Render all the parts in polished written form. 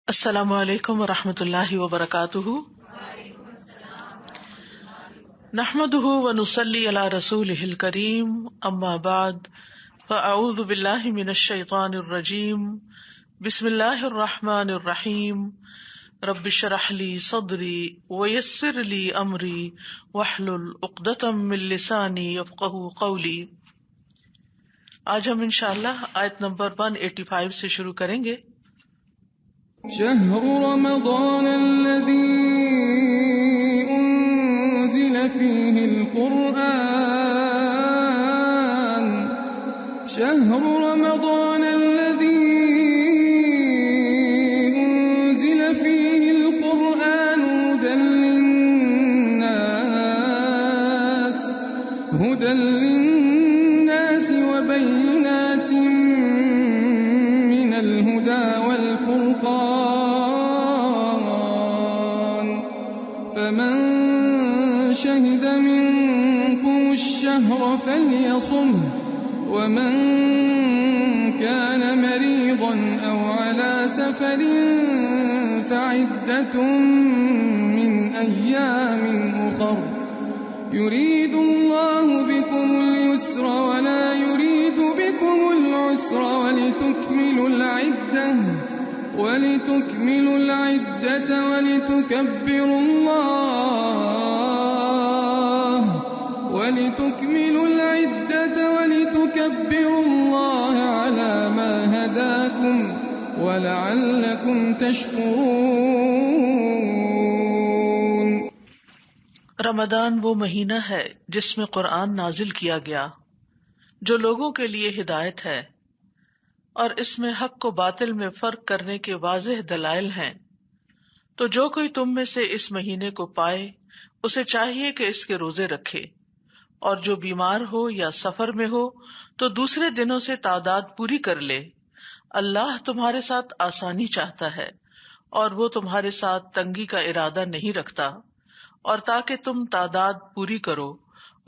السلام علیکم ورحمۃ اللہ وبرکاتہ۔ نحمده ونصلی علی رسولہ الکریم، اما بعد فاعوذ باللہ من الشیطان الرجیم، بسم اللہ الرحمن الرحیم۔ رب اشرح لی صدری ویسر لی امری واحلل عقدۃ من لسانی یفقہوا قولی۔ آج ہم انشاءاللہ آیت نمبر 185 سے شروع کریں گے۔ شهر رمضان الذي أنزل فيه القرآن شهر رمضان الذي أنزل فيه القرآن هدى للناس وبينات من الهدى والفرقان، فمن شهد منكم الشهر فليصمه، ومن كان مريضا أو على سفر فعدة من أيام أخر، يريد الله بكم اليسر ولا يريد بكم العسر، ولتكملوا العدة ولتكبروا الله على ما هداكم ولعلكم تشكرون۔ رمضان وہ مہینہ ہے جس میں قرآن نازل کیا گیا، جو لوگوں کے لیے ہدایت ہے، اور اس میں حق و باطل میں فرق کرنے کے واضح دلائل ہیں۔ تو جو کوئی تم میں سے اس مہینے کو پائے اسے چاہیے کہ اس کے روزے رکھے، اور جو بیمار ہو یا سفر میں ہو تو دوسرے دنوں سے تعداد پوری کر لے۔ اللہ تمہارے ساتھ آسانی چاہتا ہے اور وہ تمہارے ساتھ تنگی کا ارادہ نہیں رکھتا، اور تاکہ تم تعداد پوری کرو،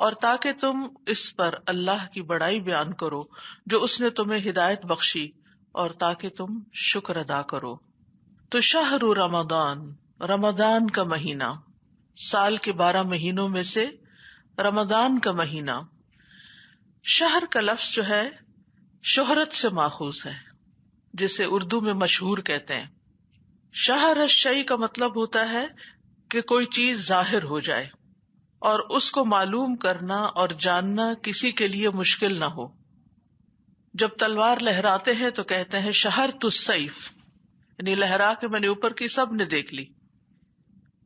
اور تاکہ تم اس پر اللہ کی بڑائی بیان کرو جو اس نے تمہیں ہدایت بخشی، اور تاکہ تم شکر ادا کرو۔ تو شہر رمضان، رمضان کا مہینہ، سال کے 12 مہینوں میں سے رمضان کا مہینہ۔ شہر کا لفظ جو ہے شہرت سے ماخوذ ہے، جسے اردو میں مشہور کہتے ہیں۔ شہر الشیء کا مطلب ہوتا ہے کہ کوئی چیز ظاہر ہو جائے اور اس کو معلوم کرنا اور جاننا کسی کے لیے مشکل نہ ہو۔ جب تلوار لہراتے ہیں تو کہتے ہیں شہرت السیف، یعنی لہرا کے میں نے اوپر کی سب نے دیکھ لی۔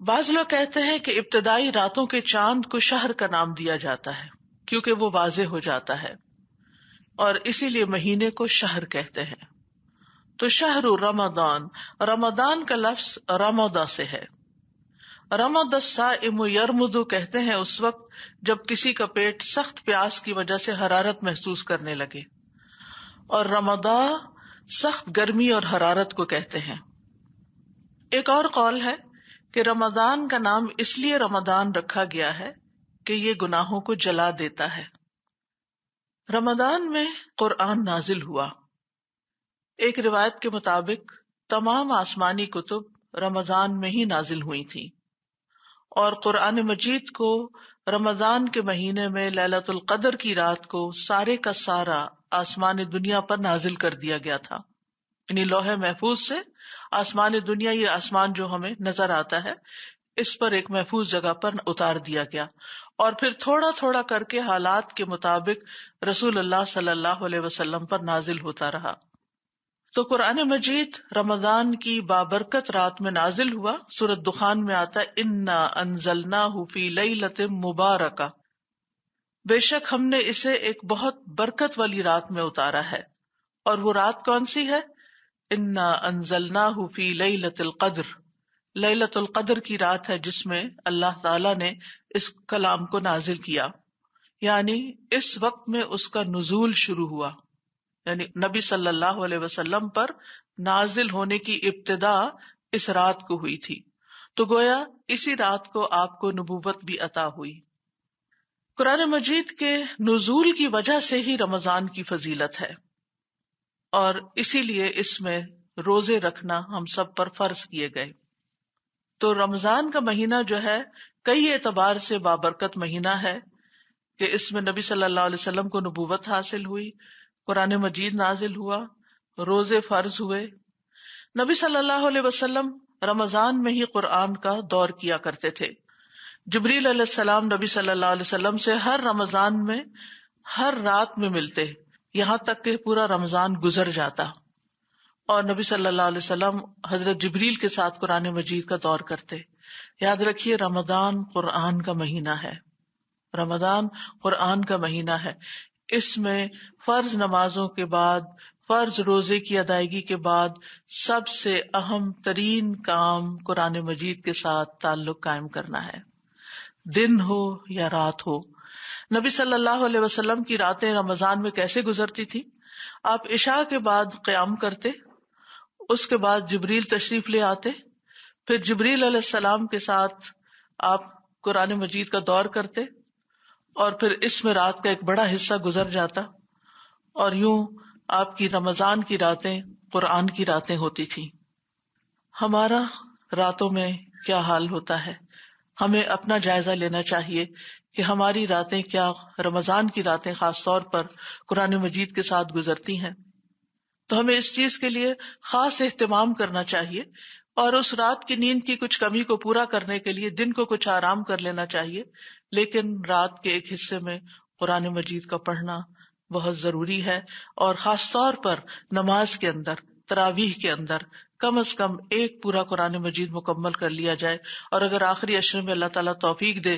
بعض لوگ کہتے ہیں کہ ابتدائی راتوں کے چاند کو شہر کا نام دیا جاتا ہے کیونکہ وہ واضح ہو جاتا ہے، اور اسی لیے مہینے کو شہر کہتے ہیں۔ تو شہر رمضان، رمضان کا لفظ رمض سے ہے۔ رمض الصائم یرمض کہتے ہیں اس وقت جب کسی کا پیٹ سخت پیاس کی وجہ سے حرارت محسوس کرنے لگے، اور رمضا سخت گرمی اور حرارت کو کہتے ہیں۔ ایک اور قول ہے کہ رمضان کا نام اس لیے رمضان رکھا گیا ہے کہ یہ گناہوں کو جلا دیتا ہے۔ رمضان میں قرآن نازل ہوا۔ ایک روایت کے مطابق تمام آسمانی کتب رمضان میں ہی نازل ہوئی تھیں، اور قرآن مجید کو رمضان کے مہینے میں لیلۃ القدر کی رات کو سارے کا سارا آسمان دنیا پر نازل کر دیا گیا تھا، یعنی لوح محفوظ سے آسمان دنیا، یہ آسمان جو ہمیں نظر آتا ہے، اس پر ایک محفوظ جگہ پر اتار دیا گیا، اور پھر تھوڑا تھوڑا کر کے حالات کے مطابق رسول اللہ صلی اللہ علیہ وسلم پر نازل ہوتا رہا۔ تو قرآن مجید رمضان کی بابرکت رات میں نازل ہوا۔ سورۃ دخان میں آتا ہے انا انزلناہ فی لیلۃ مبارکہ، بے شک ہم نے اسے ایک بہت برکت والی رات میں اتارا ہے، اور وہ رات کون سی ہے؟ انا انزلناہ فی لیلۃ القدر، لیلۃ القدر کی رات ہے جس میں اللہ تعالی نے اس کلام کو نازل کیا، یعنی اس وقت میں اس کا نزول شروع ہوا، یعنی نبی صلی اللہ علیہ وسلم پر نازل ہونے کی ابتدا اس رات کو ہوئی تھی، تو گویا اسی رات کو آپ کو نبوت بھی عطا ہوئی۔ قرآن مجید کے نزول کی وجہ سے ہی رمضان کی فضیلت ہے، اور اسی لیے اس میں روزے رکھنا ہم سب پر فرض کیے گئے۔ تو رمضان کا مہینہ جو ہے کئی اعتبار سے بابرکت مہینہ ہے کہ اس میں نبی صلی اللہ علیہ وسلم کو نبوت حاصل ہوئی، قرآن مجید نازل ہوا، روزے فرض ہوئے۔ نبی صلی اللہ علیہ وسلم رمضان میں ہی قرآن کا دور کیا کرتے تھے۔ جبریل علیہ السلام نبی صلی اللہ علیہ وسلم سے ہر رمضان میں ہر رات میں ملتے، یہاں تک کہ پورا رمضان گزر جاتا، اور نبی صلی اللہ علیہ وسلم حضرت جبریل کے ساتھ قرآن مجید کا دور کرتے۔ یاد رکھیے رمضان قرآن کا مہینہ ہے، رمضان قرآن کا مہینہ ہے۔ اس میں فرض نمازوں کے بعد، فرض روزے کی ادائیگی کے بعد سب سے اہم ترین کام قرآن مجید کے ساتھ تعلق قائم کرنا ہے، دن ہو یا رات ہو۔ نبی صلی اللہ علیہ وسلم کی راتیں رمضان میں کیسے گزرتی تھی؟ آپ عشاء کے بعد قیام کرتے، اس کے بعد جبریل تشریف لے آتے، پھر جبریل علیہ السلام کے ساتھ آپ قرآن مجید کا دور کرتے، اور پھر اس میں رات کا ایک بڑا حصہ گزر جاتا، اور یوں آپ کی رمضان کی راتیں قرآن کی راتیں ہوتی تھی۔ ہمارا راتوں میں کیا حال ہوتا ہے؟ ہمیں اپنا جائزہ لینا چاہیے کہ ہماری راتیں کیا، رمضان کی راتیں خاص طور پر قرآن مجید کے ساتھ گزرتی ہیں؟ تو ہمیں اس چیز کے لیے خاص اہتمام کرنا چاہیے، اور اس رات کی نیند کی کچھ کمی کو پورا کرنے کے لیے دن کو کچھ آرام کر لینا چاہیے، لیکن رات کے ایک حصے میں قرآن مجید کا پڑھنا بہت ضروری ہے، اور خاص طور پر نماز کے اندر، تراویح کے اندر کم از کم ایک پورا قرآن مجید مکمل کر لیا جائے، اور اگر آخری عشرے میں اللہ تعالیٰ توفیق دے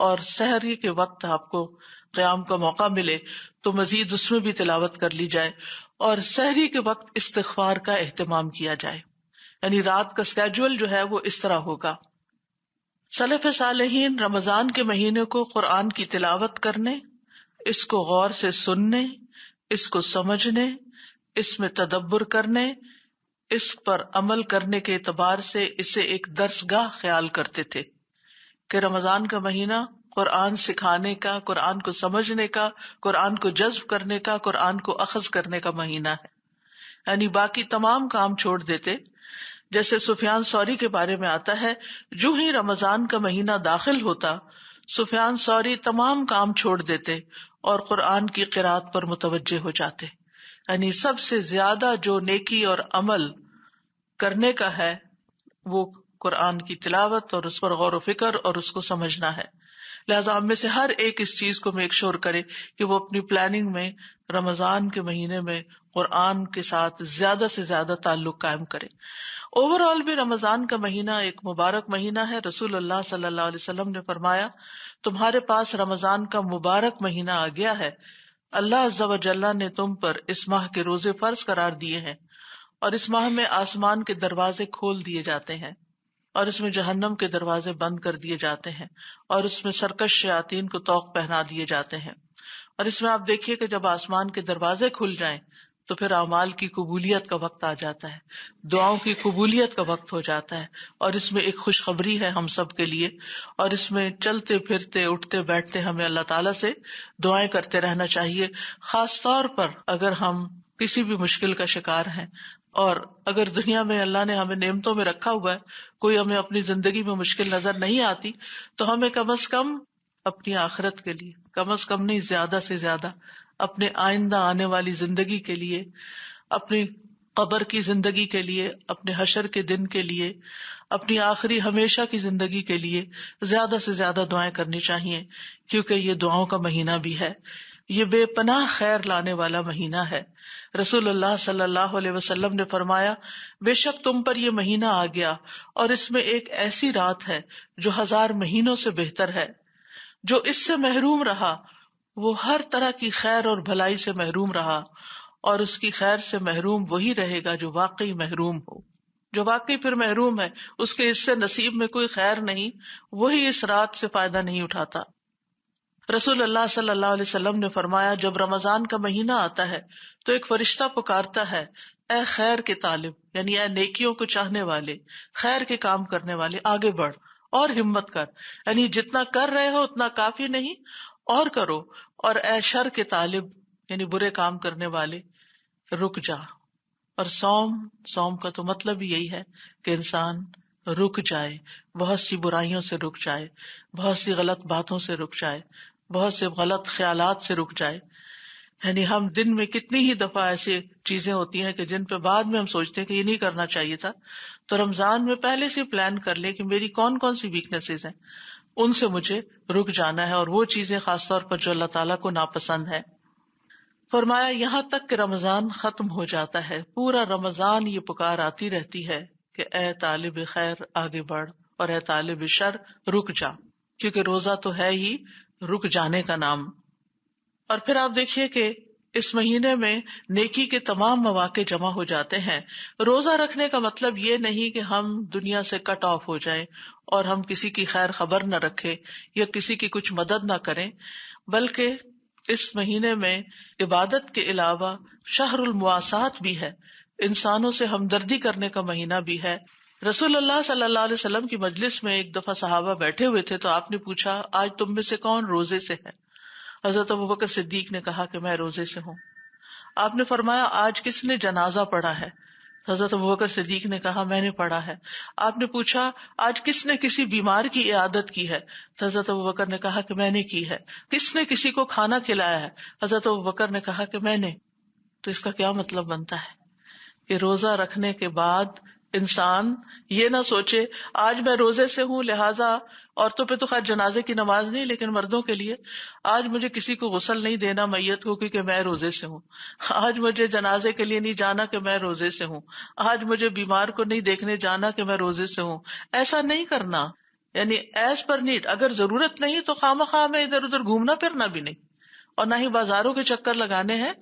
اور سحری کے وقت آپ کو قیام کا موقع ملے تو مزید اس میں بھی تلاوت کر لی جائے، اور سحری کے وقت استغفار کا اہتمام کیا جائے، یعنی رات کا اسکیجول جو ہے وہ اس طرح ہوگا۔ سلف صالحین رمضان کے مہینے کو قرآن کی تلاوت کرنے، اس کو غور سے سننے، اس کو سمجھنے، اس میں تدبر کرنے، اس پر عمل کرنے کے اعتبار سے اسے ایک درسگاہ خیال کرتے تھے کہ رمضان کا مہینہ قرآن سکھانے کا، قرآن کو سمجھنے کا، قرآن کو جذب کرنے کا، قرآن کو اخذ کرنے کا مہینہ ہے، یعنی باقی تمام کام چھوڑ دیتے۔ جیسے سفیان ثوری کے بارے میں آتا ہے، جو ہی رمضان کا مہینہ داخل ہوتا سفیان ثوری تمام کام چھوڑ دیتے اور قرآن کی قرات پر متوجہ ہو جاتے، یعنی سب سے زیادہ جو نیکی اور عمل کرنے کا ہے وہ قرآن کی تلاوت اور اس پر غور و فکر اور اس کو سمجھنا ہے۔ لہٰذا ہم میں سے ہر ایک اس چیز کو میک شور کرے کہ وہ اپنی پلاننگ میں رمضان کے مہینے میں قرآن کے ساتھ زیادہ سے زیادہ تعلق قائم کرے۔ اوور آل بھی رمضان کا مہینہ ایک مبارک مہینہ ہے۔ رسول اللہ صلی اللہ علیہ وسلم نے فرمایا، تمہارے پاس رمضان کا مبارک مہینہ آ گیا ہے، اللہ عز و جل نے تم پر اس ماہ کے روزے فرض قرار دیے ہیں، اور اس ماہ میں آسمان کے دروازے کھول دیے جاتے ہیں، اور اس میں جہنم کے دروازے بند کر دیے جاتے ہیں، اور اس میں سرکش شیاطین کو طوق پہنا دیے جاتے ہیں۔ اور اس میں آپ دیکھیے کہ جب آسمان کے دروازے کھل جائیں تو پھر اعمال کی قبولیت کا وقت آ جاتا ہے، دعاؤں کی قبولیت کا وقت ہو جاتا ہے، اور اس میں ایک خوشخبری ہے ہم سب کے لیے، اور اس میں چلتے پھرتے اٹھتے بیٹھتے ہمیں اللہ تعالیٰ سے دعائیں کرتے رہنا چاہیے، خاص طور پر اگر ہم کسی بھی مشکل کا شکار ہیں، اور اگر دنیا میں اللہ نے ہمیں نعمتوں میں رکھا ہوا ہے، کوئی ہمیں اپنی زندگی میں مشکل نظر نہیں آتی، تو ہمیں کم از کم اپنی آخرت کے لیے، کم از کم نہیں زیادہ سے زیادہ اپنے آئندہ آنے والی زندگی کے لیے، اپنی قبر کی زندگی کے لیے، اپنے حشر کے دن کے لیے، اپنی آخری ہمیشہ کی زندگی کے لیے زیادہ سے زیادہ دعائیں کرنی چاہیے، کیونکہ یہ دعاؤں کا مہینہ بھی ہے، یہ بے پناہ خیر لانے والا مہینہ ہے۔ رسول اللہ صلی اللہ علیہ وسلم نے فرمایا، بے شک تم پر یہ مہینہ آ گیا اور اس میں ایک ایسی رات ہے جو 1000 مہینوں سے بہتر ہے، جو اس سے محروم رہا وہ ہر طرح کی خیر اور بھلائی سے محروم رہا، اور اس کی خیر سے محروم وہی رہے گا جو واقعی محروم ہو۔ جو واقعی پھر محروم ہے، اس کے اس سے نصیب میں کوئی خیر نہیں، وہی اس رات سے فائدہ نہیں اٹھاتا۔ رسول اللہ صلی اللہ علیہ وسلم نے فرمایا، جب رمضان کا مہینہ آتا ہے تو ایک فرشتہ پکارتا ہے، اے خیر کے طالب، یعنی اے نیکیوں کو چاہنے والے، خیر کے کام کرنے والے، آگے بڑھ اور ہمت کر، یعنی جتنا کر رہے ہو اتنا کافی نہیں، اور کرو، اور اے شر کے طالب، یعنی برے کام کرنے والے، رک جا، اور صوم کا تو مطلب ہی یہی ہے کہ انسان رک جائے، بہت سی برائیوں سے رک جائے، بہت سی غلط باتوں سے رک جائے، بہت سے غلط خیالات سے رک جائے. یعنی ہم دن میں کتنی ہی دفعہ ایسی چیزیں ہوتی ہیں کہ جن پہ بعد میں ہم سوچتے ہیں کہ یہ نہیں کرنا چاہیے تھا. تو رمضان میں پہلے سے پلان کر لیں کہ میری کون کون سی ویکنیسز ہیں، ان سے مجھے رک جانا ہے، اور وہ چیزیں خاص طور پر جو اللہ تعالیٰ کو ناپسند ہے. فرمایا یہاں تک کہ رمضان ختم ہو جاتا ہے، پورا رمضان یہ پکار آتی رہتی ہے کہ اے طالب خیر آگے بڑھ، اور اے طالب شر رک جا، کیونکہ روزہ تو ہے ہی رک جانے کا نام. اور پھر آپ دیکھیے کہ اس مہینے میں نیکی کے تمام مواقع جمع ہو جاتے ہیں. روزہ رکھنے کا مطلب یہ نہیں کہ ہم دنیا سے کٹ آف ہو جائیں اور ہم کسی کی خیر خبر نہ رکھیں یا کسی کی کچھ مدد نہ کریں، بلکہ اس مہینے میں عبادت کے علاوہ شہر المواسات بھی ہے، انسانوں سے ہمدردی کرنے کا مہینہ بھی ہے. رسول اللہ صلی اللہ علیہ وسلم کی مجلس میں ایک دفعہ صحابہ بیٹھے ہوئے تھے تو آپ نے پوچھا آج تم میں سے کون روزے سے ہے؟ حضرت ابوبکر صدیق نے کہا کہ میں روزے سے ہوں. آپ نے فرمایا آج کس نے جنازہ پڑھا ہے؟ حضرت ابوبکر صدیق نے کہا میں نے پڑھا ہے. آپ نے پوچھا آج کس نے کسی بیمار کی عیادت کی ہے؟ حضرت ابوبکر نے کہا کہ میں نے کی ہے. کس نے کسی کو کھانا کھلایا ہے؟ حضرت ابوبکر نے کہا کہ میں نے. تو اس کا کیا مطلب بنتا ہے کہ روزہ رکھنے کے بعد انسان یہ نہ سوچے آج میں روزے سے ہوں لہٰذا عورتوں پہ تو خیر جنازے کی نماز نہیں، لیکن مردوں کے لیے آج مجھے کسی کو غسل نہیں دینا میت کو کیونکہ میں روزے سے ہوں، آج مجھے جنازے کے لیے نہیں جانا کہ میں روزے سے ہوں، آج مجھے بیمار کو نہیں دیکھنے جانا کہ میں روزے سے ہوں. ایسا نہیں کرنا. یعنی ایز پر نیڈ، اگر ضرورت نہیں تو خواہ میں ادھر ادھر گھومنا پھرنا بھی نہیں، اور نہ ہی بازاروں کے چکر لگانے ہیں.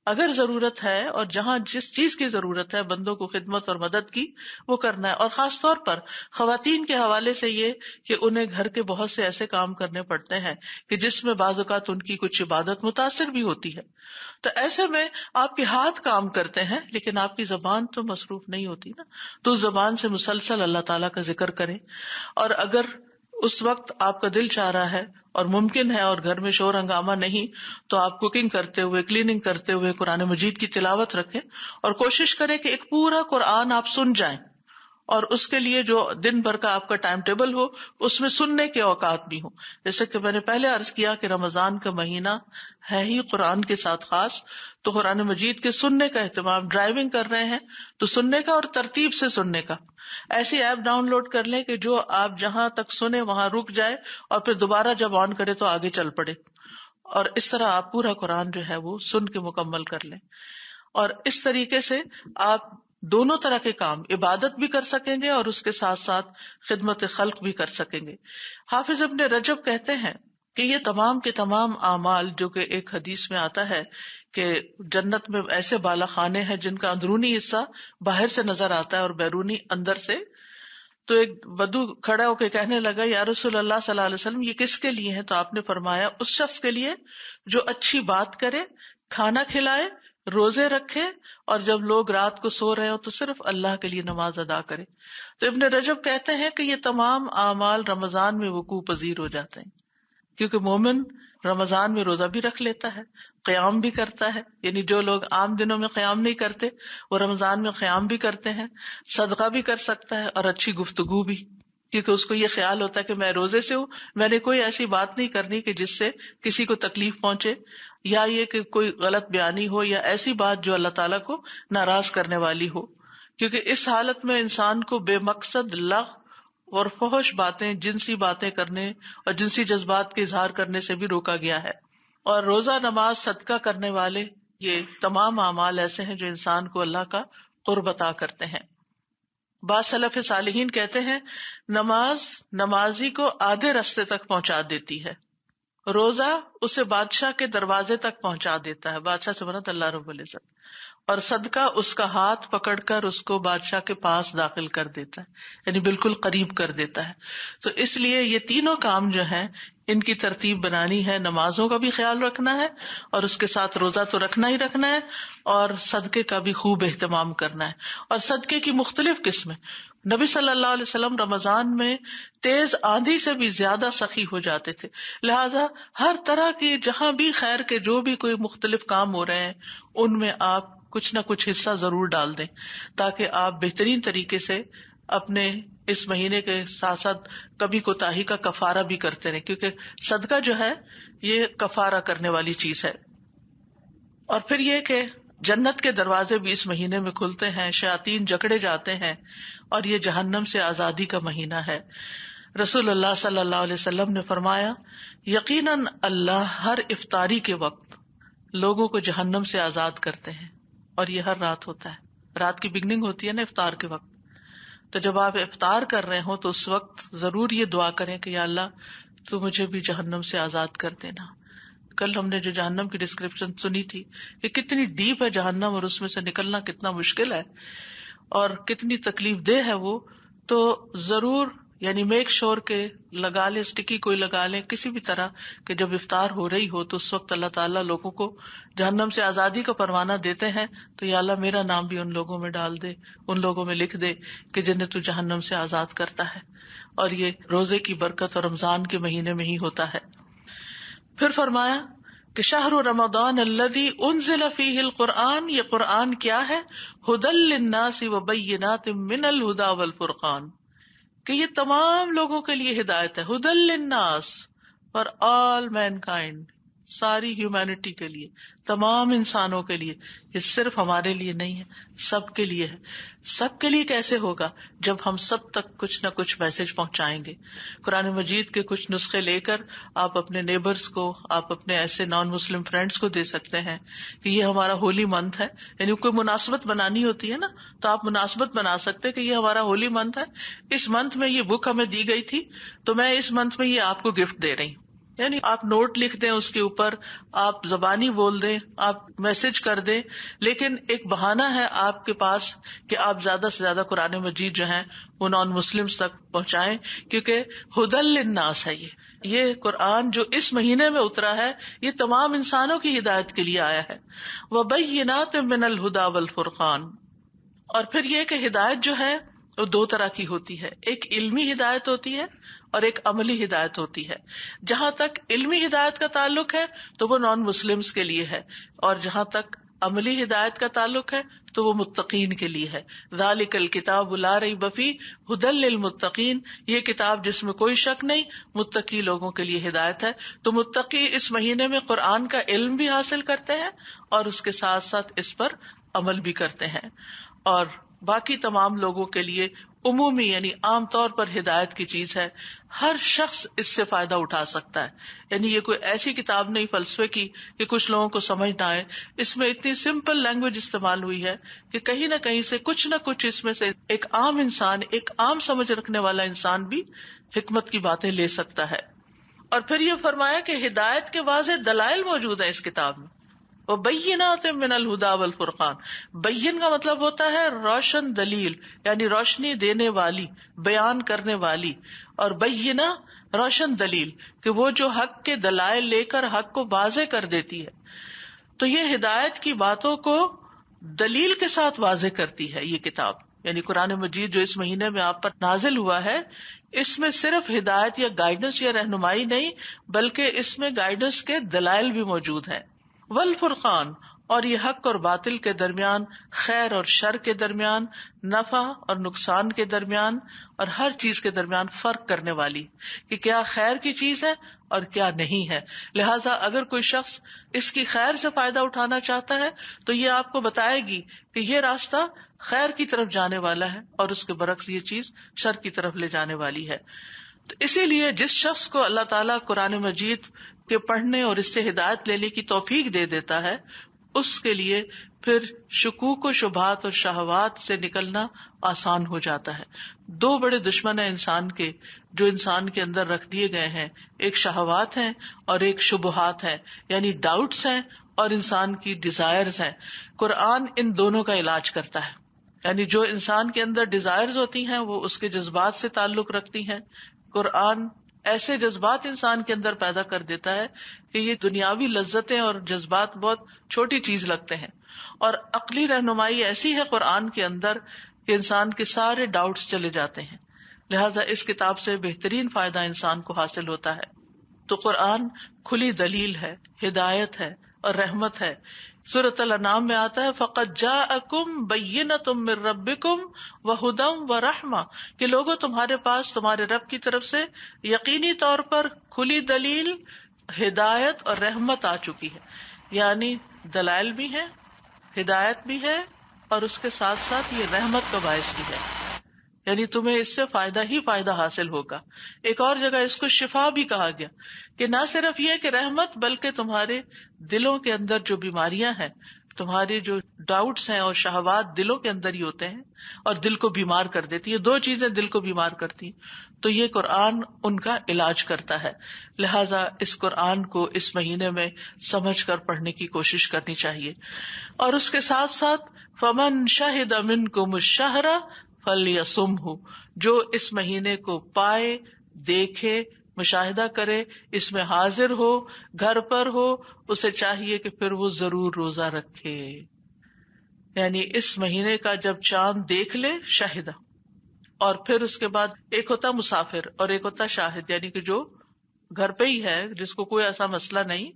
اگر ضرورت ہے اور جہاں جس چیز کی ضرورت ہے بندوں کو خدمت اور مدد کی وہ کرنا ہے. اور خاص طور پر خواتین کے حوالے سے یہ کہ انہیں گھر کے بہت سے ایسے کام کرنے پڑتے ہیں کہ جس میں بعض اوقات ان کی کچھ عبادت متاثر بھی ہوتی ہے. تو ایسے میں آپ کے ہاتھ کام کرتے ہیں لیکن آپ کی زبان تو مصروف نہیں ہوتی نا، تو اس زبان سے مسلسل اللہ تعالیٰ کا ذکر کریں. اور اگر اس وقت آپ کا دل چاہ رہا ہے اور ممکن ہے اور گھر میں شور ہنگامہ نہیں تو آپ کوکنگ کرتے ہوئے کلیننگ کرتے ہوئے قرآن مجید کی تلاوت رکھیں اور کوشش کریں کہ ایک پورا قرآن آپ سن جائیں. اور اس کے لیے جو دن بھر کا آپ کا ٹائم ٹیبل ہو اس میں سننے کے اوقات بھی ہوں. جیسے کہ میں نے پہلے عرض کیا کہ رمضان کا مہینہ ہے ہی قرآن کے ساتھ خاص، تو قرآن مجید کے سننے کا اہتمام، ڈرائیونگ کر رہے ہیں تو سننے کا اور ترتیب سے سننے کا. ایسی ایپ ڈاؤن لوڈ کر لیں کہ جو آپ جہاں تک سنے وہاں رک جائے اور پھر دوبارہ جب آن کرے تو آگے چل پڑے، اور اس طرح آپ پورا قرآن جو ہے وہ سن کے مکمل کر لیں. اور اس طریقے سے آپ دونوں طرح کے کام، عبادت بھی کر سکیں گے اور اس کے ساتھ ساتھ خدمت خلق بھی کر سکیں گے. حافظ ابن رجب کہتے ہیں کہ یہ تمام کے تمام اعمال، جو کہ ایک حدیث میں آتا ہے کہ جنت میں ایسے بالا خانے ہیں جن کا اندرونی حصہ باہر سے نظر آتا ہے اور بیرونی اندر سے. تو ایک بدو کھڑا ہو کے کہنے لگا یا رسول اللہ صلی اللہ علیہ وسلم یہ کس کے لیے ہے؟ تو آپ نے فرمایا اس شخص کے لیے جو اچھی بات کرے، کھانا کھلائے، روزے رکھے، اور جب لوگ رات کو سو رہے ہو تو صرف اللہ کے لیے نماز ادا کرے. تو ابن رجب کہتے ہیں کہ یہ تمام اعمال رمضان میں وقوع پذیر ہو جاتے ہیں، کیونکہ مومن رمضان میں روزہ بھی رکھ لیتا ہے، قیام بھی کرتا ہے. یعنی جو لوگ عام دنوں میں قیام نہیں کرتے وہ رمضان میں قیام بھی کرتے ہیں، صدقہ بھی کر سکتا ہے اور اچھی گفتگو بھی، کیونکہ اس کو یہ خیال ہوتا ہے کہ میں روزے سے ہوں، میں نے کوئی ایسی بات نہیں کرنی کہ جس سے کسی کو تکلیف پہنچے، یا یہ کہ کوئی غلط بیانی ہو یا ایسی بات جو اللہ تعالیٰ کو ناراض کرنے والی ہو. کیونکہ اس حالت میں انسان کو بے مقصد لغو اور فحش باتیں، جنسی باتیں کرنے اور جنسی جذبات کے اظہار کرنے سے بھی روکا گیا ہے. اور روزہ، نماز، صدقہ کرنے والے یہ تمام اعمال ایسے ہیں جو انسان کو اللہ کا قرب عطا کرتے ہیں. بعض سلف صالحین کہتے ہیں نماز نمازی کو آدھے راستے تک پہنچا دیتی ہے، روزہ اسے بادشاہ کے دروازے تک پہنچا دیتا ہے، بادشاہ سے مراد اللہ رب العزت، اور صدقہ اس کا ہاتھ پکڑ کر اس کو بادشاہ کے پاس داخل کر دیتا ہے، یعنی بالکل قریب کر دیتا ہے. تو اس لیے یہ تینوں کام جو ہیں ان کی ترتیب بنانی ہے. نمازوں کا بھی خیال رکھنا ہے اور اس کے ساتھ روزہ تو رکھنا ہی رکھنا ہے، اور صدقے کا بھی خوب اہتمام کرنا ہے. اور صدقے کی مختلف قسمیں. نبی صلی اللہ علیہ وسلم رمضان میں تیز آندھی سے بھی زیادہ سخی ہو جاتے تھے، لہذا ہر طرح کی جہاں بھی خیر کے جو بھی کوئی مختلف کام ہو رہے ہیں ان میں آپ کچھ نہ کچھ حصہ ضرور ڈال دیں تاکہ آپ بہترین طریقے سے اپنے اس مہینے کے ساتھ ساتھ کبھی کوتاہی کا کفارہ بھی کرتے رہیں، کیونکہ صدقہ جو ہے یہ کفارہ کرنے والی چیز ہے۔ اور پھر یہ کہ جنت کے دروازے بھی اس مہینے میں کھلتے ہیں، شیاطین جکڑے جاتے ہیں، اور یہ جہنم سے آزادی کا مہینہ ہے۔ رسول اللہ صلی اللہ علیہ وسلم نے فرمایا، یقیناً اللہ ہر افطاری کے وقت لوگوں کو جہنم سے آزاد کرتے ہیں، اور یہ ہر رات ہوتا ہے۔ رات کی بگننگ ہوتی ہے نا افطار کے وقت، تو جب آپ افطار کر رہے ہوں تو اس وقت ضرور یہ دعا کریں کہ یا اللہ تو مجھے بھی جہنم سے آزاد کر دینا۔ کل ہم نے جو جہنم کی ڈسکرپشن سنی تھی کہ کتنی ڈیپ ہے جہنم، اور اس میں سے نکلنا کتنا مشکل ہے اور کتنی تکلیف دہ ہے وہ، تو ضرور یعنی میک شور کہ لگا لیں، اسٹکی کوئی لگا لیں کسی بھی طرح کہ جب افطار ہو رہی ہو تو اس وقت اللہ تعالیٰ لوگوں کو جہنم سے آزادی کا پروانہ دیتے ہیں، تو یا اللہ میرا نام بھی ان لوگوں میں ڈال دے، ان لوگوں میں لکھ دے کہ جنہیں تو جہنم سے آزاد کرتا ہے۔ اور یہ روزے کی برکت اور رمضان کے مہینے میں ہی ہوتا ہے۔ پھر فرمایا کہ شہر رمضان الذی انزل فیہ القرآن، یہ قرآن کیا ہے؟ ھدی للناس وبینات من الھدی والفرقان، کہ یہ تمام لوگوں کے لیے ہدایت ہے۔ ھدی للناس، فار آل مین کائنڈ، ساری ہیومینٹی کے لیے، تمام انسانوں کے لیے، یہ صرف ہمارے لیے نہیں ہے، سب کے لیے ہے۔ سب کے لیے کیسے ہوگا؟ جب ہم سب تک کچھ نہ کچھ میسج پہنچائیں گے۔ قرآن مجید کے کچھ نسخے لے کر آپ اپنے نیبرز کو، آپ اپنے ایسے نان مسلم فرینڈز کو دے سکتے ہیں کہ یہ ہمارا ہولی منتھ ہے، یعنی کوئی مناسبت بنانی ہوتی ہے نا تو آپ مناسبت بنا سکتے کہ یہ ہمارا ہولی منتھ ہے، اس منتھ میں یہ بک ہمیں دی گئی تھی تو میں اس منتھ میں یہ آپ کو گفٹ دے رہی ہوں۔ یعنی آپ نوٹ لکھ دیں، اس کے اوپر آپ زبانی بول دیں، آپ میسج کر دیں، لیکن ایک بہانہ ہے آپ کے پاس کہ آپ زیادہ سے زیادہ قرآن مجید جو ہیں وہ نان مسلمز تک پہنچائیں، کیونکہ ھدی للناس ہے۔ یہ قرآن جو اس مہینے میں اترا ہے یہ تمام انسانوں کی ہدایت کے لیے آیا ہے۔ وبینات من الھدی والفرقان، اور پھر یہ کہ ہدایت جو ہے وہ دو طرح کی ہوتی ہے، ایک علمی ہدایت ہوتی ہے اور ایک عملی ہدایت ہوتی ہے۔ جہاں تک علمی ہدایت کا تعلق ہے تو وہ نان مسلمز کے لیے ہے، اور جہاں تک عملی ہدایت کا تعلق ہے تو وہ متقین کے لیے ہے۔ ذالک الکتاب لا ریب فیہ ھدی للمتقین، یہ کتاب جس میں کوئی شک نہیں، متقی لوگوں کے لیے ہدایت ہے۔ تو متقی اس مہینے میں قرآن کا علم بھی حاصل کرتے ہیں اور اس کے ساتھ ساتھ اس پر عمل بھی کرتے ہیں، اور باقی تمام لوگوں کے لیے عمومی یعنی عام طور پر ہدایت کی چیز ہے، ہر شخص اس سے فائدہ اٹھا سکتا ہے۔ یعنی یہ کوئی ایسی کتاب نہیں فلسفے کی کہ کچھ لوگوں کو سمجھ نہ آئے، اس میں اتنی سمپل لینگویج استعمال ہوئی ہے کہ کہیں نہ کہیں سے کچھ نہ کچھ اس میں سے ایک عام انسان، ایک عام سمجھ رکھنے والا انسان بھی حکمت کی باتیں لے سکتا ہے۔ اور پھر یہ فرمایا کہ ہدایت کے واضح دلائل موجود ہیں اس کتاب میں۔ وبینات من الھدی والفرقان، بین کا مطلب ہوتا ہے روشن دلیل، یعنی روشنی دینے والی، بیان کرنے والی، اور بینہ روشن دلیل کہ وہ جو حق کے دلائل لے کر حق کو واضح کر دیتی ہے۔ تو یہ ہدایت کی باتوں کو دلیل کے ساتھ واضح کرتی ہے یہ کتاب، یعنی قرآن مجید جو اس مہینے میں آپ پر نازل ہوا ہے، اس میں صرف ہدایت یا گائیڈنس یا رہنمائی نہیں بلکہ اس میں گائیڈنس کے دلائل بھی موجود ہیں۔ والفرقان، اور یہ حق اور باطل کے درمیان، خیر اور شر کے درمیان، نفع اور نقصان کے درمیان، اور ہر چیز کے درمیان فرق کرنے والی کہ کیا خیر کی چیز ہے اور کیا نہیں ہے۔ لہٰذا اگر کوئی شخص اس کی خیر سے فائدہ اٹھانا چاہتا ہے تو یہ آپ کو بتائے گی کہ یہ راستہ خیر کی طرف جانے والا ہے، اور اس کے برعکس یہ چیز شر کی طرف لے جانے والی ہے۔ تو اسی لیے جس شخص کو اللہ تعالیٰ قرآن مجید کے پڑھنے اور اس سے ہدایت لینے کی توفیق دے دیتا ہے، اس کے لیے پھر شکوک و شبہات اور شہوات سے نکلنا آسان ہو جاتا ہے۔ دو بڑے دشمن ہیں انسان کے جو انسان کے اندر رکھ دیے گئے ہیں، ایک شہوات ہیں اور ایک شبہات ہیں، یعنی ڈاؤٹس ہیں اور انسان کی ڈیزائرز ہیں۔ قرآن ان دونوں کا علاج کرتا ہے، یعنی جو انسان کے اندر ڈیزائرز ہوتی ہیں وہ اس کے جذبات سے تعلق رکھتی ہیں۔ قرآن ایسے جذبات انسان کے اندر پیدا کر دیتا ہے کہ یہ دنیاوی لذتیں اور جذبات بہت چھوٹی چیز لگتے ہیں، اور عقلی رہنمائی ایسی ہے قرآن کے اندر کہ انسان کے سارے ڈاؤٹس چلے جاتے ہیں۔ لہٰذا اس کتاب سے بہترین فائدہ انسان کو حاصل ہوتا ہے۔ تو قرآن کھلی دلیل ہے، ہدایت ہے، اور رحمت ہے. سورۃ الانعام میں آتا ہے فقد جاءکم بینۃ من ربکم وہدی ورحمہ، کہ لوگوں تمہارے پاس تمہارے رب کی طرف سے یقینی طور پر کھلی دلیل، ہدایت اور رحمت آ چکی ہے. یعنی دلائل بھی ہیں، ہدایت بھی ہے، اور اس کے ساتھ ساتھ یہ رحمت کا باعث بھی ہے. یعنی تمہیں اس سے فائدہ ہی فائدہ حاصل ہوگا. ایک اور جگہ اس کو شفا بھی کہا گیا کہ نہ صرف یہ کہ رحمت، بلکہ تمہارے دلوں کے اندر جو بیماریاں ہیں، تمہاری جو ڈاؤٹس ہیں اور شہوات دلوں کے اندر ہی ہوتے ہیں اور دل کو بیمار کر دیتی ہے. 2 چیزیں دل کو بیمار کرتی ہیں، تو یہ قرآن ان کا علاج کرتا ہے. لہٰذا اس قرآن کو اس مہینے میں سمجھ کر پڑھنے کی کوشش کرنی چاہیے. اور اس کے ساتھ ساتھ فمن شہد منکم الشہر فلیصمہ، جو اس مہینے کو پائے، دیکھے، مشاہدہ کرے، اس میں حاضر ہو، گھر پر ہو، اسے چاہیے کہ پھر وہ ضرور روزہ رکھے. یعنی اس مہینے کا جب چاند دیکھ لے شاہدہ، اور پھر اس کے بعد ایک ہوتا مسافر اور ایک ہوتا شاہد، یعنی کہ جو گھر پہ ہی ہے، جس کو کوئی ایسا مسئلہ نہیں،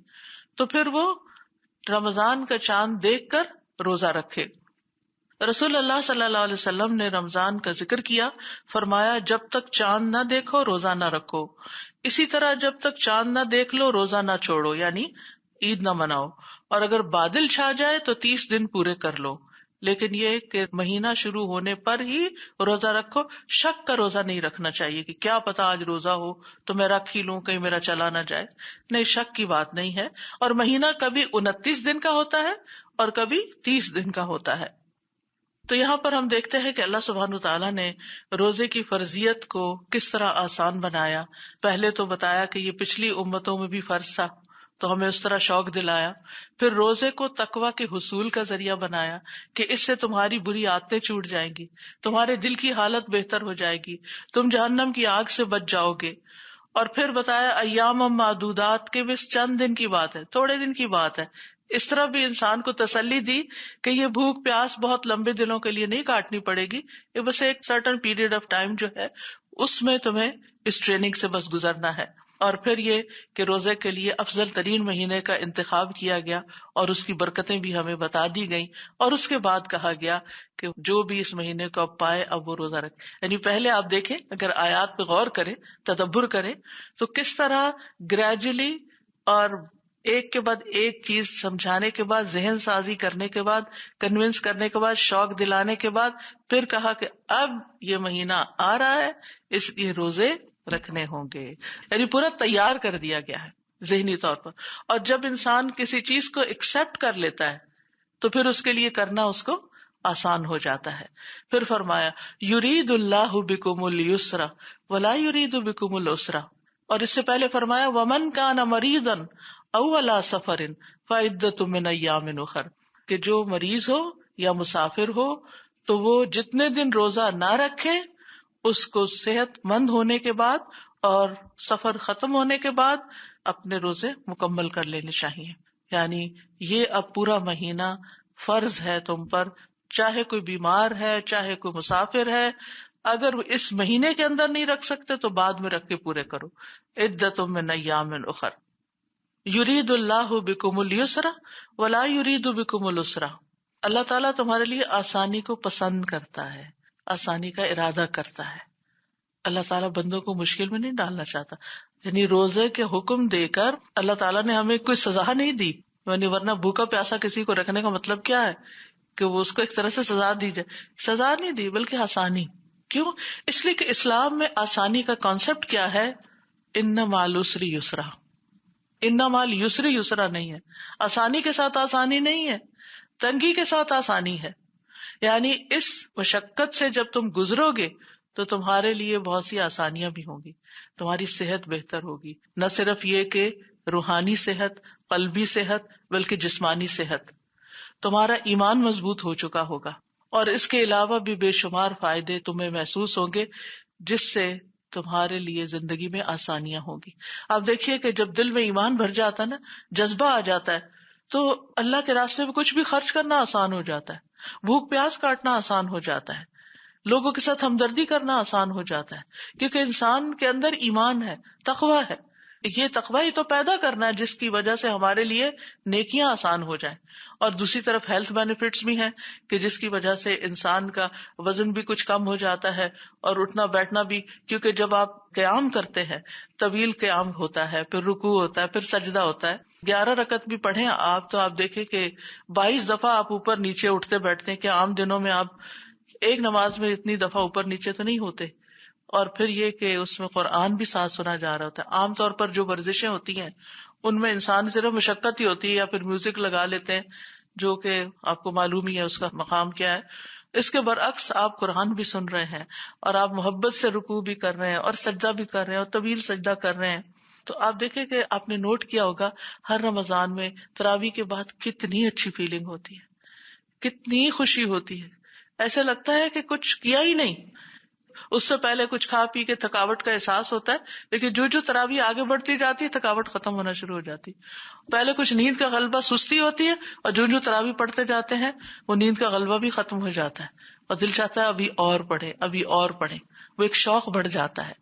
تو پھر وہ رمضان کا چاند دیکھ کر روزہ رکھے. رسول اللہ صلی اللہ علیہ وسلم نے رمضان کا ذکر کیا، فرمایا جب تک چاند نہ دیکھو روزہ نہ رکھو. اسی طرح جب تک چاند نہ دیکھ لو روزہ نہ چھوڑو، یعنی عید نہ مناؤ. اور اگر بادل چھا جائے تو 30 دن پورے کر لو. لیکن یہ کہ مہینہ شروع ہونے پر ہی روزہ رکھو. شک کا روزہ نہیں رکھنا چاہیے کہ کیا پتا آج روزہ ہو تو میں رکھ ہی لوں، کہیں میرا چلا نہ جائے. نہیں، شک کی بات نہیں ہے. اور مہینہ کبھی 29 دن کا ہوتا ہے اور کبھی 30 دن کا ہوتا ہے. تو یہاں پر ہم دیکھتے ہیں کہ اللہ سبحانہ تعالیٰ نے روزے کی فرضیت کو کس طرح آسان بنایا. پہلے تو بتایا کہ یہ پچھلی امتوں میں بھی فرض تھا، تو ہمیں اس طرح شوق دلایا. پھر روزے کو تقویٰ کے حصول کا ذریعہ بنایا کہ اس سے تمہاری بری عادتیں چھوٹ جائیں گی، تمہارے دل کی حالت بہتر ہو جائے گی، تم جہنم کی آگ سے بچ جاؤ گے. اور پھر بتایا ایام معدودات کے بس چند دن کی بات ہے، تھوڑے دن کی بات ہے. اس طرح بھی انسان کو تسلی دی کہ یہ بھوک پیاس بہت لمبے دنوں کے لیے نہیں کاٹنی پڑے گی، یہ بس ایک سرٹن پیریڈ آف ٹائم جو ہے اس میں تمہیں اس ٹریننگ سے بس گزرنا ہے. اور پھر یہ کہ روزے کے لیے افضل ترین مہینے کا انتخاب کیا گیا اور اس کی برکتیں بھی ہمیں بتا دی گئیں. اور اس کے بعد کہا گیا کہ جو بھی اس مہینے کو اب پائے اب وہ روزہ رکھے. یعنی پہلے آپ دیکھیں، اگر آیات پہ غور کریں، تدبر کریں، تو کس طرح گریجولی اور ایک کے بعد ایک چیز سمجھانے کے بعد، ذہن سازی کرنے کے بعد، کنونس کرنے کے بعد، شوق دلانے کے بعد پھر کہا کہ اب یہ مہینہ آ رہا ہے، اس لیے روزے رکھنے ہوں گے. یعنی پورا تیار کر دیا گیا ہے ذہنی طور پر. اور جب انسان کسی چیز کو ایکسپٹ کر لیتا ہے تو پھر اس کے لیے کرنا اس کو آسان ہو جاتا ہے. پھر فرمایا یرید اللہ بکم اليسر ولا یرید بکم العسر. اور اس سے پہلے فرمایا ومن کان مریضا او علی سفر فعدۃ من ایام اخر، کہ جو مریض ہو یا مسافر ہو تو وہ جتنے دن روزہ نہ رکھے اس کو صحت مند ہونے کے بعد اور سفر ختم ہونے کے بعد اپنے روزے مکمل کر لینے چاہیے. یعنی یہ اب پورا مہینہ فرض ہے تم پر، چاہے کوئی بیمار ہے، چاہے کوئی مسافر ہے. اگر اس مہینے کے اندر نہیں رکھ سکتے تو بعد میں رکھ کے پورے کرو. عدۃ من ایام اخر. یرید اللہ بکم اليسر ولا یرید بکم العسر. اللہ تعالیٰ تمہارے لیے آسانی کو پسند کرتا ہے، آسانی کا ارادہ کرتا ہے. اللہ تعالیٰ بندوں کو مشکل میں نہیں ڈالنا چاہتا. یعنی روزے کے حکم دے کر اللہ تعالیٰ نے ہمیں کوئی سزا نہیں دی. یعنی ورنہ بھوکا پیاسا کسی کو رکھنے کا مطلب کیا ہے کہ وہ اس کو ایک طرح سے سزا دی جائے. سزا نہیں دی بلکہ آسانی. کیوں؟ اس لیے کہ اسلام میں آسانی کا کانسیپٹ کیا ہے؟ ان مع العسر یسرا. ان مع العسر یسرا نہیں ہے. آسانی کے ساتھ آسانی نہیں ہے، تنگی کے ساتھ آسانی ہے. یعنی اس مشقت سے جب تم گزرو گے تو تمہارے لیے بہت سی آسانیاں بھی ہوں گی، تمہاری صحت بہتر ہوگی. نہ صرف یہ کہ روحانی صحت، قلبی صحت، بلکہ جسمانی صحت. تمہارا ایمان مضبوط ہو چکا ہوگا اور اس کے علاوہ بھی بے شمار فائدے تمہیں محسوس ہوں گے جس سے تمہارے لیے زندگی میں آسانیاں ہوں گی. آپ دیکھیے کہ جب دل میں ایمان بھر جاتا ہے نا، جذبہ آ جاتا ہے، تو اللہ کے راستے میں کچھ بھی خرچ کرنا آسان ہو جاتا ہے، بھوک پیاس کاٹنا آسان ہو جاتا ہے، لوگوں کے ساتھ ہمدردی کرنا آسان ہو جاتا ہے، کیونکہ انسان کے اندر ایمان ہے، تقویٰ ہے. یہ تقوی ہی تو پیدا کرنا ہے جس کی وجہ سے ہمارے لیے نیکیاں آسان ہو جائیں، اور دوسری طرف ہیلتھ بینیفٹس بھی ہیں کہ جس کی وجہ سے انسان کا وزن بھی کچھ کم ہو جاتا ہے اور اٹھنا بیٹھنا بھی، کیونکہ جب آپ قیام کرتے ہیں طویل قیام ہوتا ہے، پھر رکوع ہوتا ہے، پھر سجدہ ہوتا ہے. 11 رکعت بھی پڑھیں آپ تو آپ دیکھیں کہ 22 دفعہ آپ اوپر نیچے اٹھتے بیٹھتے ہیں کہ عام دنوں میں آپ ایک نماز میں اتنی دفعہ اوپر نیچے تو نہیں ہوتے. اور پھر یہ کہ اس میں قرآن بھی ساتھ سنا جا رہا ہوتا ہے. عام طور پر جو ورزشیں ہوتی ہیں ان میں انسان صرف مشقت ہی ہوتی ہے یا پھر میوزک لگا لیتے ہیں، جو کہ آپ کو معلوم ہی ہے اس کا مقام کیا ہے. اس کے برعکس آپ قرآن بھی سن رہے ہیں اور آپ محبت سے رکوع بھی کر رہے ہیں اور سجدہ بھی کر رہے ہیں اور طویل سجدہ کر رہے ہیں. تو آپ دیکھیں کہ آپ نے نوٹ کیا ہوگا ہر رمضان میں تراویح کے بعد کتنی اچھی فیلنگ ہوتی ہے، کتنی خوشی ہوتی ہے. ایسا لگتا ہے کہ کچھ کیا ہی نہیں. اس سے پہلے کچھ کھا پی کے تھکاوٹ کا احساس ہوتا ہے، لیکن جو تراویح آگے بڑھتی جاتی ہے تھکاوٹ ختم ہونا شروع ہو جاتی. پہلے کچھ نیند کا غلبہ، سستی ہوتی ہے، اور جو تراویح پڑھتے جاتے ہیں وہ نیند کا غلبہ بھی ختم ہو جاتا ہے اور دل چاہتا ہے ابھی اور پڑھیں ابھی اور پڑھیں. وہ ایک شوق بڑھ جاتا ہے.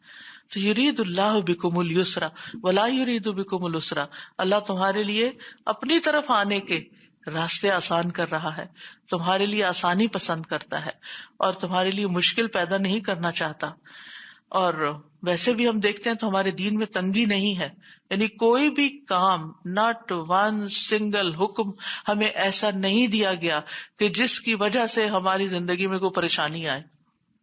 تو یرید اللہ بکم اليسر ولا یرید بکم العسر، اللہ تمہارے لیے اپنی طرف آنے کے راستے آسان کر رہا ہے، تمہارے لیے آسانی پسند کرتا ہے اور تمہارے لیے مشکل پیدا نہیں کرنا چاہتا. اور ویسے بھی ہم دیکھتے ہیں تو ہمارے دین میں تنگی نہیں ہے، یعنی کوئی بھی کام، ناٹ ون سنگل حکم ہمیں ایسا نہیں دیا گیا کہ جس کی وجہ سے ہماری زندگی میں کوئی پریشانی آئے،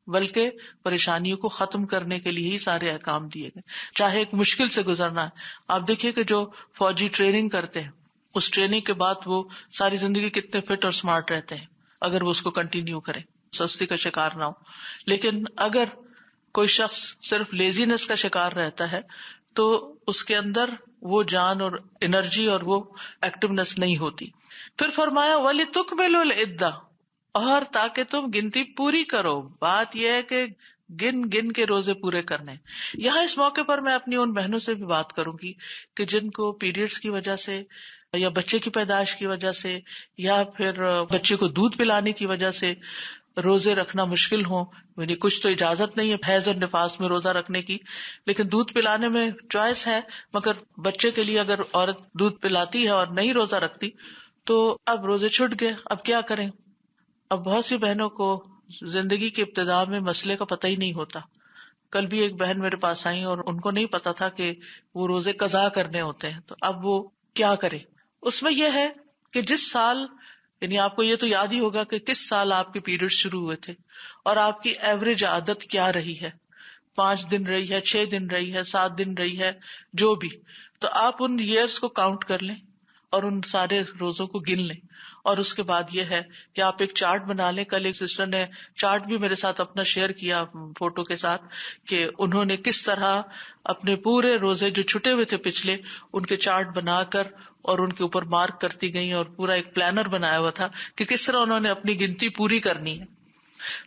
بلکہ پریشانیوں کو ختم کرنے کے لیے ہی سارے احکام دیے گئے. چاہے ایک مشکل سے گزرنا ہے. آپ دیکھیے کہ جو فوجی ٹریننگ کرتے ہیں اس ٹریننگ کے بعد وہ ساری زندگی کتنے فٹ اور سمارٹ رہتے ہیں اگر وہ اس کو کنٹینیو کریں، سستی کا شکار نہ ہو. لیکن اگر کوئی شخص صرف لیزینس کا شکار رہتا ہے تو اس کے اندر وہ جان اور انرجی اور وہ ایکٹیونیس نہیں ہوتی. پھر فرمایا وَلِتُكْمِلُوا الْعِدَّةَ، اور تاکہ تم گنتی پوری کرو. بات یہ ہے کہ گن گن کے روزے پورے کرنے. یہاں اس موقع پر میں اپنی ان بہنوں سے بھی بات کروں گی کہ جن کو پیریڈز کی وجہ سے یا بچے کی پیدائش کی وجہ سے یا پھر بچے کو دودھ پلانے کی وجہ سے روزے رکھنا مشکل ہوں. یعنی کچھ تو اجازت نہیں ہے حیض اور نفاس میں روزہ رکھنے کی، لیکن دودھ پلانے میں چوائس ہے، مگر بچے کے لیے اگر عورت دودھ پلاتی ہے اور نہیں روزہ رکھتی تو اب روزے چھوٹ گئے، اب کیا کریں. اب بہت سی بہنوں کو زندگی کے ابتداء میں مسئلے کا پتہ ہی نہیں ہوتا. کل بھی ایک بہن میرے پاس آئی اور ان کو نہیں پتا تھا کہ وہ روزے قضا کرنے ہوتے ہیں، تو اب وہ کیا کرے. اس میں یہ ہے کہ جس سال، یعنی آپ کو یہ تو یاد ہی ہوگا کہ کس سال آپ کے پیریڈ شروع ہوئے تھے اور آپ کی ایوریج عادت کیا رہی ہے، 5 دن رہی ہے، 6 دن رہی ہے، 7 دن رہی ہے، جو بھی. تو آپ ان ایئرس کو کاؤنٹ کر لیں اور ان سارے روزوں کو گن لیں. اور اس کے بعد یہ ہے کہ آپ ایک چارٹ بنا لیں. کل ایک سسٹر نے چارٹ بھی میرے ساتھ اپنا شیئر کیا فوٹو کے ساتھ کہ انہوں نے کس طرح اپنے پورے روزے جو چھٹے ہوئے تھے پچھلے، ان کے چارٹ بنا کر اور ان کے اوپر مارک کرتی گئی اور پورا ایک پلانر بنایا ہوا تھا کہ کس طرح انہوں نے اپنی گنتی پوری کرنی ہے.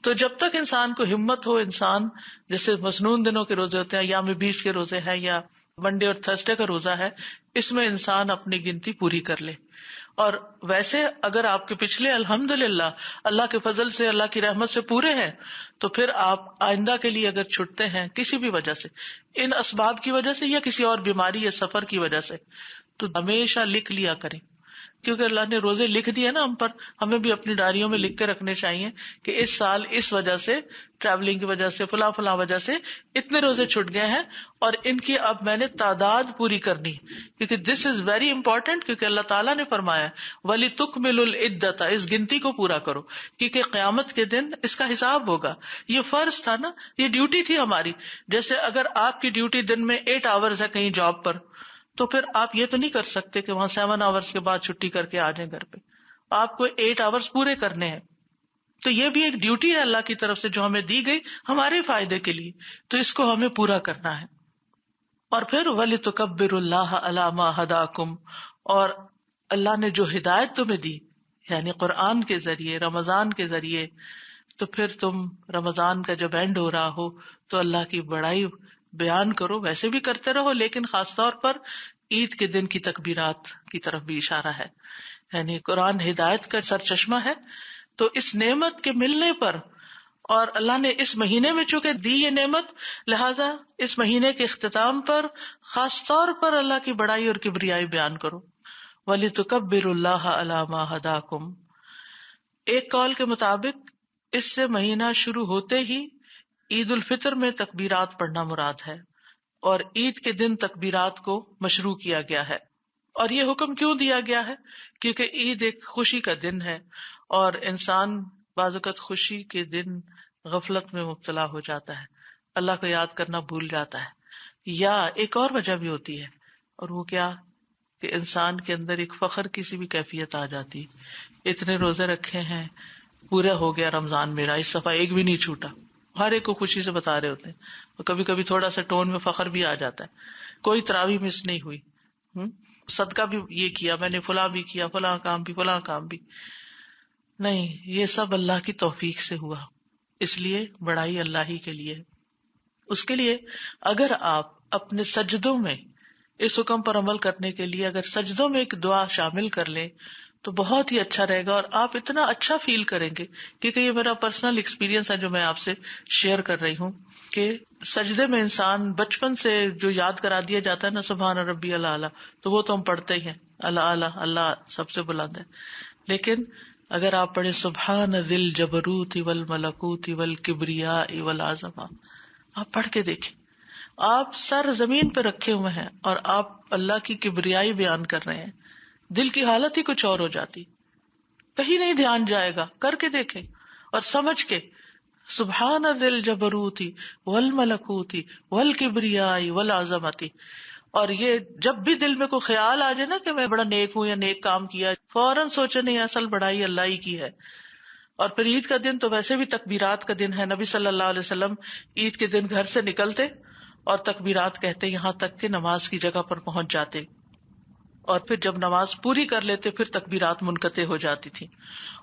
تو جب تک انسان کو ہمت ہو، انسان جیسے مسنون دنوں کے روزے ہوتے ہیں، ایام 20 کے روزے ہیں یا منڈے اور تھرسڈے کا روزہ ہے، اس میں انسان اپنی گنتی پوری کر لے. اور ویسے اگر آپ کے پچھلے الحمدللہ اللہ کے فضل سے، اللہ کی رحمت سے پورے ہیں، تو پھر آپ آئندہ کے لیے اگر چھٹتے ہیں کسی بھی وجہ سے، ان اسباب کی وجہ سے یا کسی اور بیماری یا سفر کی وجہ سے، تو ہمیشہ لکھ لیا کریں. کیونکہ اللہ نے روزے لکھ دیے نا ہم پر، ہمیں بھی اپنی ڈائریوں میں لکھ کے رکھنے چاہیے کہ اس سال اس وجہ سے، ٹریولنگ کی وجہ سے، فلاں وجہ سے اتنے روزے چھٹ گئے ہیں اور ان کی اب میں نے تعداد پوری کرنی. کیونکہ دس از ویری امپورٹینٹ، کیونکہ اللہ تعالیٰ نے فرمایا وَلِتُكْمِلُوا الْعِدَّةَ، اس گنتی کو پورا کرو، کیونکہ قیامت کے دن اس کا حساب ہوگا. یہ فرض تھا نا، یہ ڈیوٹی تھی ہماری. جیسے اگر آپ کی ڈیوٹی دن میں 8 آورز ہے کہیں جاب پر، تو پھر آپ یہ تو نہیں کر سکتے کہ وہاں 7 آورز کے بعد چھٹی کر کے آ جائیں گھر پہ. آپ کو 8 آورز پورے کرنے ہیں. تو یہ بھی ایک ڈیوٹی ہے اللہ کی طرف سے جو ہمیں دی گئی ہمارے فائدے کے لیے، تو اس کو ہمیں پورا کرنا ہے. اور پھر وَلِتُكَبِّرُوا اللَّهَ عَلَىٰ مَا هَدَاكُمْ، اور اللہ نے جو ہدایت تمہیں دی، یعنی قرآن کے ذریعے، رمضان کے ذریعے، تو پھر تم رمضان کا جب اینڈ ہو رہا ہو تو اللہ کی بڑائی بیان کرو. ویسے بھی کرتے رہو، لیکن خاص طور پر عید کے دن کی تکبیرات کی طرف بھی اشارہ ہے. یعنی قرآن ہدایت کا سرچشمہ ہے، تو اس نعمت کے ملنے پر اور اللہ نے اس مہینے میں چونکہ دی یہ نعمت، لہذا اس مہینے کے اختتام پر خاص طور پر اللہ کی بڑائی اور کبریائی بیان کرو. وَلِتُكَبِّرُوا اللَّهَ عَلَى مَا هَدَاكُمْ. ایک قول کے مطابق اس سے مہینہ شروع ہوتے ہی عید الفطر میں تکبیرات پڑھنا مراد ہے، اور عید کے دن تکبیرات کو مشروع کیا گیا ہے. اور یہ حکم کیوں دیا گیا ہے؟ کیونکہ عید ایک خوشی کا دن ہے، اور انسان بعض اوقات خوشی کے دن غفلت میں مبتلا ہو جاتا ہے، اللہ کو یاد کرنا بھول جاتا ہے. یا ایک اور وجہ بھی ہوتی ہے، اور وہ کیا کہ انسان کے اندر ایک فخر کی سی بھی کیفیت آ جاتی. اتنے روزے رکھے ہیں، پورا ہو گیا رمضان میرا، اس دفعہ ایک بھی نہیں چھوٹا. ہر ایک کو خوشی سے بتا رہے ہوتے ہیں، اور کبھی کبھی تھوڑا سا ٹون میں فخر بھی آ جاتا ہے. کوئی تراویح مس نہیں ہوئی، صدقہ بھی یہ کیا میں نے، فلاں بھی کیا، فلاں کام بھی، فلاں کام بھی. نہیں، یہ سب اللہ کی توفیق سے ہوا، اس لیے بڑائی اللہ ہی کے لیے. اس کے لیے اگر آپ اپنے سجدوں میں اس حکم پر عمل کرنے کے لیے اگر سجدوں میں ایک دعا شامل کر لیں تو بہت ہی اچھا رہے گا، اور آپ اتنا اچھا فیل کریں گے. کیونکہ یہ میرا پرسنل ایکسپیرینس ہے جو میں آپ سے شیئر کر رہی ہوں کہ سجدے میں انسان بچپن سے جو یاد کرا دیا جاتا ہے نا، سبحان ربی الاعلیٰ، تو وہ تو ہم پڑھتے ہی ہیں، اللہ اللہ سب سے بلند ہے. لیکن اگر آپ پڑھیں سبحان ذی الجبروت والملکوت والکبریاء والعظمہ، آپ پڑھ کے دیکھیں، آپ سر زمین پہ رکھے ہوئے ہیں اور آپ اللہ کی کبریائی بیان کر رہے ہیں، دل کی حالت ہی کچھ اور ہو جاتی، کہیں نہیں دھیان جائے گا. کر کے دیکھیں اور سمجھ کے، سبحان ذی الجبروت والملکوت والکبریاء والعظمۃ. اور یہ جب بھی دل میں کوئی خیال آ جائے نا کہ میں بڑا نیک ہوں یا نیک کام کیا، فوراً سوچے نہیں، اصل بڑائی اللہ ہی کی ہے. اور پھر عید کا دن تو ویسے بھی تکبیرات کا دن ہے. نبی صلی اللہ علیہ وسلم عید کے دن گھر سے نکلتے اور تکبیرات کہتے یہاں تک کہ نماز کی جگہ پر پہنچ جاتے، اور پھر جب نماز پوری کر لیتے پھر تکبیرات منقطع ہو جاتی تھی.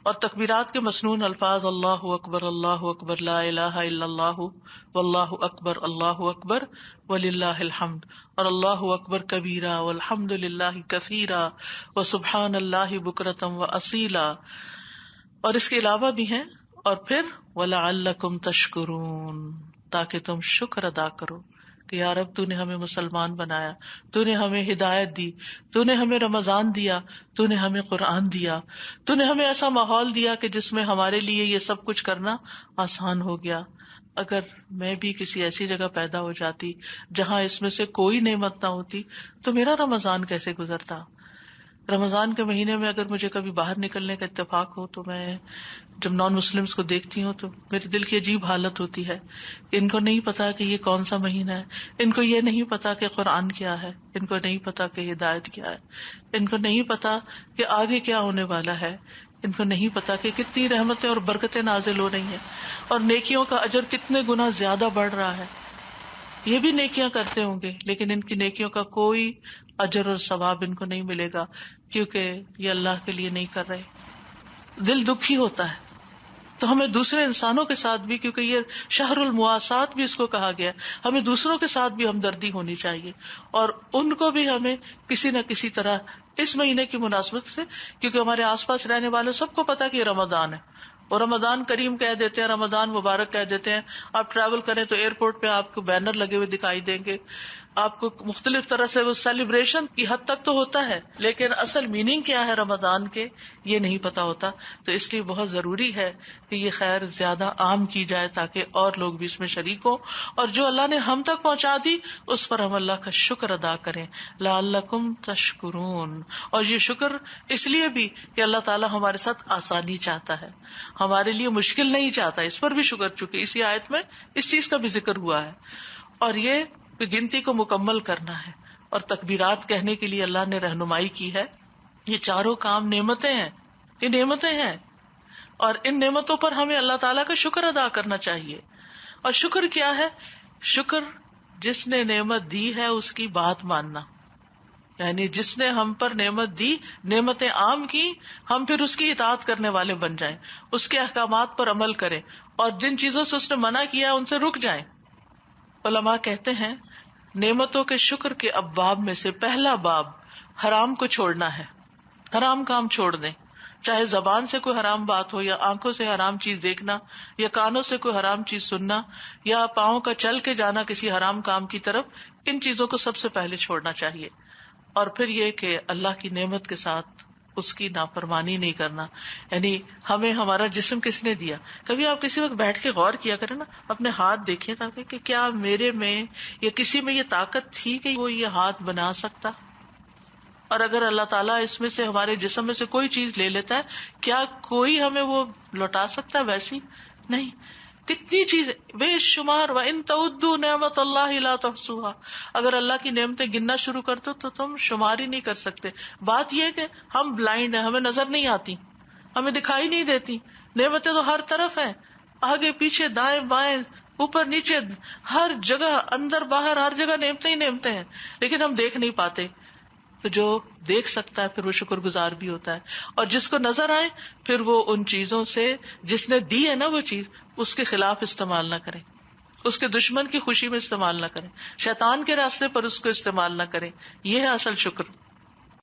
اور تکبیرات کے مسنون الفاظ اللہ اکبر لا الہ الا اللہ واللہ اکبر وللہ الحمد، اور اللہ اکبر کبیرا والحمد للہ کثیرا وسبحان اللہ بکرۃ واصیلا. اور اس کے علاوہ بھی ہیں. اور پھر وَلَعَلَّكُمْ تَشْكُرُونَ، تاکہ تم شکر ادا کرو کہ یا رب تو نے ہمیں مسلمان بنایا، تو نے ہمیں ہدایت دی، تو نے ہمیں رمضان دیا، تو نے ہمیں قرآن دیا، تو نے ہمیں ایسا ماحول دیا کہ جس میں ہمارے لیے یہ سب کچھ کرنا آسان ہو گیا. اگر میں بھی کسی ایسی جگہ پیدا ہو جاتی جہاں اس میں سے کوئی نعمت نہ ہوتی تو میرا رمضان کیسے گزرتا. رمضان کے مہینے میں اگر مجھے کبھی باہر نکلنے کا اتفاق ہو تو میں جب نان مسلمس کو دیکھتی ہوں تو میرے دل کی عجیب حالت ہوتی ہے. ان کو نہیں پتا کہ یہ کون سا مہینہ ہے، ان کو یہ نہیں پتا کہ قرآن کیا ہے، ان کو نہیں پتا کہ ہدایت کیا ہے، ان کو نہیں پتا کہ آگے کیا ہونے والا ہے، ان کو نہیں پتا کہ کتنی رحمتیں اور برکتیں نازل ہو رہی ہیں، اور نیکیوں کا اجر کتنے گنا زیادہ بڑھ رہا ہے. یہ بھی نیکیاں کرتے ہوں گے لیکن ان کی نیکیوں کا کوئی اجر اور ثواب ان کو نہیں ملے گا، کیونکہ یہ اللہ کے لیے نہیں کر رہے. دل دکھی ہوتا ہے. تو ہمیں دوسرے انسانوں کے ساتھ بھی، کیونکہ یہ شہر المواسات بھی اس کو کہا گیا، ہمیں دوسروں کے ساتھ بھی ہمدردی ہونی چاہیے، اور ان کو بھی ہمیں کسی نہ کسی طرح اس مہینے کی مناسبت سے، کیونکہ ہمارے آس پاس رہنے والوں سب کو پتا کہ یہ رمضان ہے، اور رمضان کریم کہہ دیتے ہیں، رمضان مبارک کہہ دیتے ہیں. آپ ٹریول کریں تو ایئرپورٹ پہ آپ کو بینر لگے ہوئے دکھائی دیں گے، آپ کو مختلف طرح سے وہ سیلیبریشن کی حد تک تو ہوتا ہے، لیکن اصل میننگ کیا ہے رمضان کے یہ نہیں پتا ہوتا. تو اس لیے بہت ضروری ہے کہ یہ خیر زیادہ عام کی جائے تاکہ اور لوگ بھی اس میں شریک ہوں، اور جو اللہ نے ہم تک پہنچا دی اس پر ہم اللہ کا شکر ادا کریں. لعلکم تشکرون. اور یہ شکر اس لیے بھی کہ اللہ تعالیٰ ہمارے ساتھ آسانی چاہتا ہے، ہمارے لیے مشکل نہیں چاہتا. اس پر بھی شکر، چونکہ اسی آیت میں اس چیز کا بھی ذکر ہوا ہے. اور یہ گنتی کو مکمل کرنا ہے، اور تکبیرات کہنے کے لیے اللہ نے رہنمائی کی ہے. یہ چاروں کام نعمتیں ہیں، یہ نعمتیں ہیں، اور ان نعمتوں پر ہمیں اللہ تعالیٰ کا شکر ادا کرنا چاہیے. اور شکر کیا ہے؟ شکر جس نے نعمت دی ہے اس کی بات ماننا، یعنی جس نے ہم پر نعمت دی، نعمتیں عام کی، ہم پھر اس کی اطاعت کرنے والے بن جائیں، اس کے احکامات پر عمل کریں، اور جن چیزوں سے اس نے منع کیا ان سے رک جائیں. علماء کہتے ہیں نعمتوں کے شکر کے ابواب میں سے پہلا باب حرام کو چھوڑنا ہے. حرام کام چھوڑ دیں، چاہے زبان سے کوئی حرام بات ہو، یا آنکھوں سے حرام چیز دیکھنا، یا کانوں سے کوئی حرام چیز سننا، یا پاؤں کا چل کے جانا کسی حرام کام کی طرف، ان چیزوں کو سب سے پہلے چھوڑنا چاہیے. اور پھر یہ کہ اللہ کی نعمت کے ساتھ اس کی نافرمانی نہیں کرنا. یعنی ہمیں ہمارا جسم کس نے دیا؟ کبھی آپ کسی وقت بیٹھ کے غور کیا کریں نا، اپنے ہاتھ دیکھیں تاکہ کہ کیا میرے میں یا کسی میں یہ طاقت تھی کہ وہ یہ ہاتھ بنا سکتا. اور اگر اللہ تعالیٰ اس میں سے ہمارے جسم میں سے کوئی چیز لے لیتا ہے، کیا کوئی ہمیں وہ لوٹا سکتا ہے؟ ویسی نہیں. کتنی چیز بے شمار، وَإِن تَعُدُّوا نِعْمَتَ اللَّهِ لَا تُحْصُوهَا، اگر اللہ کی نعمتیں گننا شروع کر دو تو تم شمار ہی نہیں کر سکتے. بات یہ ہے کہ ہم بلائنڈ ہیں، ہمیں نظر نہیں آتی، ہمیں دکھائی نہیں دیتی. نعمتیں تو ہر طرف ہیں، آگے پیچھے دائیں بائیں اوپر نیچے ہر جگہ، اندر باہر ہر جگہ نعمتیں ہی نعمتیں ہیں، لیکن ہم دیکھ نہیں پاتے. تو جو دیکھ سکتا ہے پھر وہ شکر گزار بھی ہوتا ہے، اور جس کو نظر آئے پھر وہ ان چیزوں سے جس نے دی ہے نا وہ چیز، اس کے خلاف استعمال نہ کرے، اس کے دشمن کی خوشی میں استعمال نہ کرے، شیطان کے راستے پر اس کو استعمال نہ کرے. یہ ہے اصل شکر.